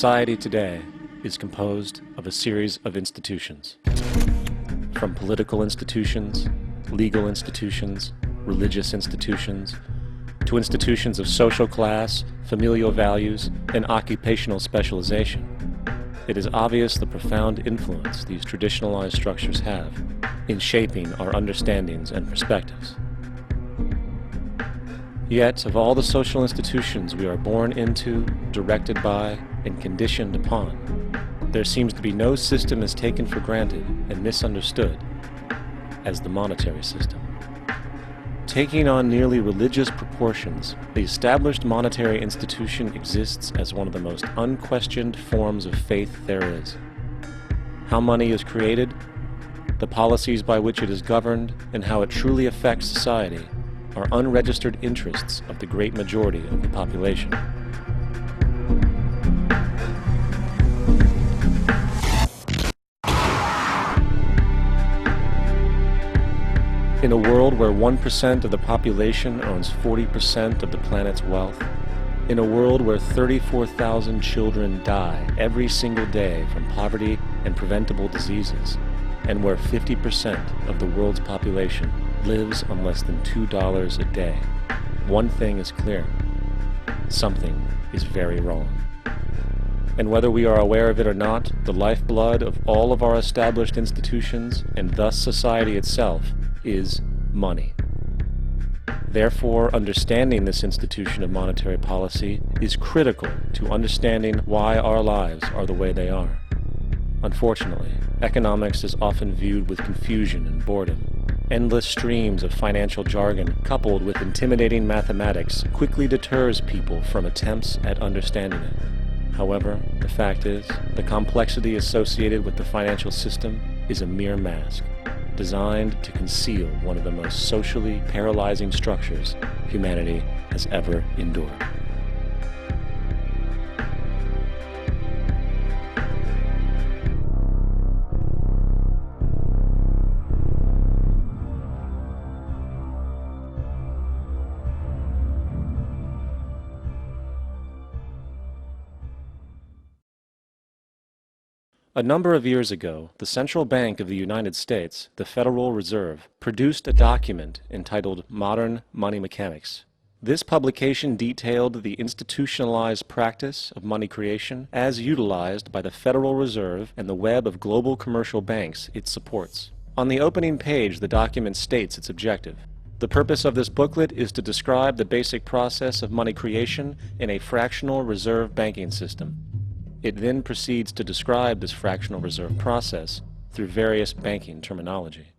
Society today is composed of a series of institutions. From political institutions, legal institutions, religious institutions, to institutions of social class, familial values, and occupational specialization. It is obvious the profound influence these traditionalized structures have in shaping our understandings and perspectives. Yet, of all the social institutions we are born into, directed by, and conditioned upon, there seems to be no system as taken for granted and misunderstood as the monetary system. Taking on nearly religious proportions, the established monetary institution exists as one of the most unquestioned forms of faith there is. How money is created, the policies by which it is governed, and how it truly affects society are unregistered interests of the great majority of the population. In a world where 1% of the population owns 40% of the planet's wealth, in a world where 34,000 children die every single day from poverty and preventable diseases, and where 50% of the world's population lives on less than $2 a day, one thing is clear: something is very wrong. And whether we are aware of it or not, the lifeblood of all of our established institutions, and thus society itself, is money. Therefore, understanding this institution of monetary policy is critical to understanding why our lives are the way they are. Unfortunately, economics is often viewed with confusion and boredom. Endless streams of financial jargon, coupled with intimidating mathematics, quickly deters people from attempts at understanding it. However, the fact is, the complexity associated with the financial system is a mere mask, designed to conceal one of the most socially paralyzing structures humanity has ever endured. A number of years ago, the Central Bank of the United States, the Federal Reserve, produced a document entitled Modern Money Mechanics. This publication detailed the institutionalized practice of money creation as utilized by the Federal Reserve and the web of global commercial banks it supports. On the opening page, the document states its objective. The purpose of this booklet is to describe the basic process of money creation in a fractional reserve banking system. It then proceeds to describe this fractional reserve process through various banking terminology,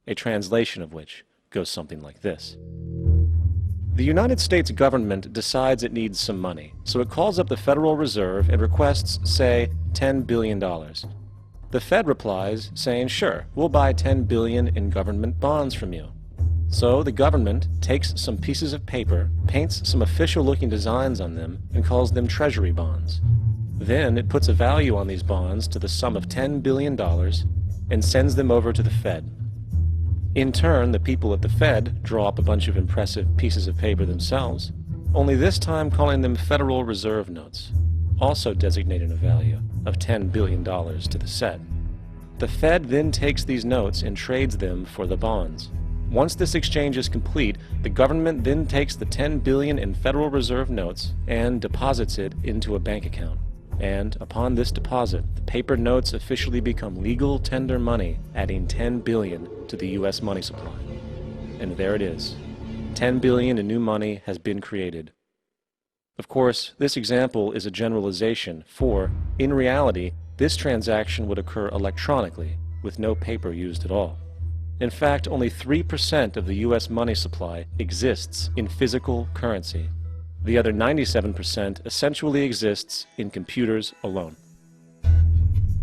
a translation of which goes something like this. The United States government decides it needs some money, so it calls up the Federal Reserve and requests, say, $10 billion. The Fed replies saying, sure, we'll buy $10 billion in government bonds from you. So the government takes some pieces of paper, paints some official-looking designs on them, and calls them treasury bonds. Then it puts a value on these bonds to the sum of $10 billion and sends them over to the Fed. In turn, the people at the Fed draw up a bunch of impressive pieces of paper themselves, only this time calling them Federal Reserve notes, also designating a value of $10 billion to the Fed. The Fed then takes these notes and trades them for the bonds. Once this exchange is complete, the government then takes the $10 billion in Federal Reserve notes and deposits it into a bank account. And upon this deposit, the paper notes officially become legal tender money, adding $10 billion to the U.S. money supply. And there it is. $10 billion in new money has been created. Of course, this example is a generalization, for, in reality, this transaction would occur electronically, with no paper used at all. In fact, only 3% of the U.S. money supply exists in physical currency. The other 97% essentially exists in computers alone.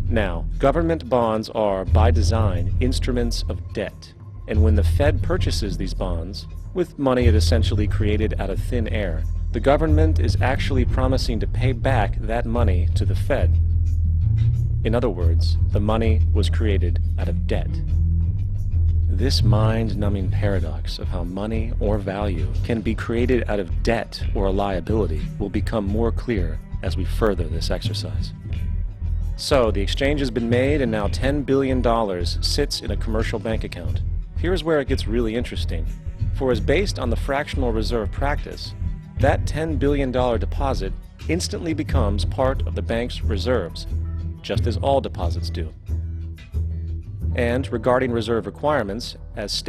Now, government bonds are, by design, instruments of debt. And when the Fed purchases these bonds, with money it essentially created out of thin air, the government is actually promising to pay back that money to the Fed. In other words, the money was created out of debt. This mind-numbing paradox of how money or value can be created out of debt or a liability will become more clear as we further this exercise. So, the exchange has been made and now $10 billion sits in a commercial bank account. Here's where it gets really interesting. For as based on the fractional reserve practice, that $10 billion deposit instantly becomes part of the bank's reserves, just as all deposits do. And regarding reserve requirements, as stated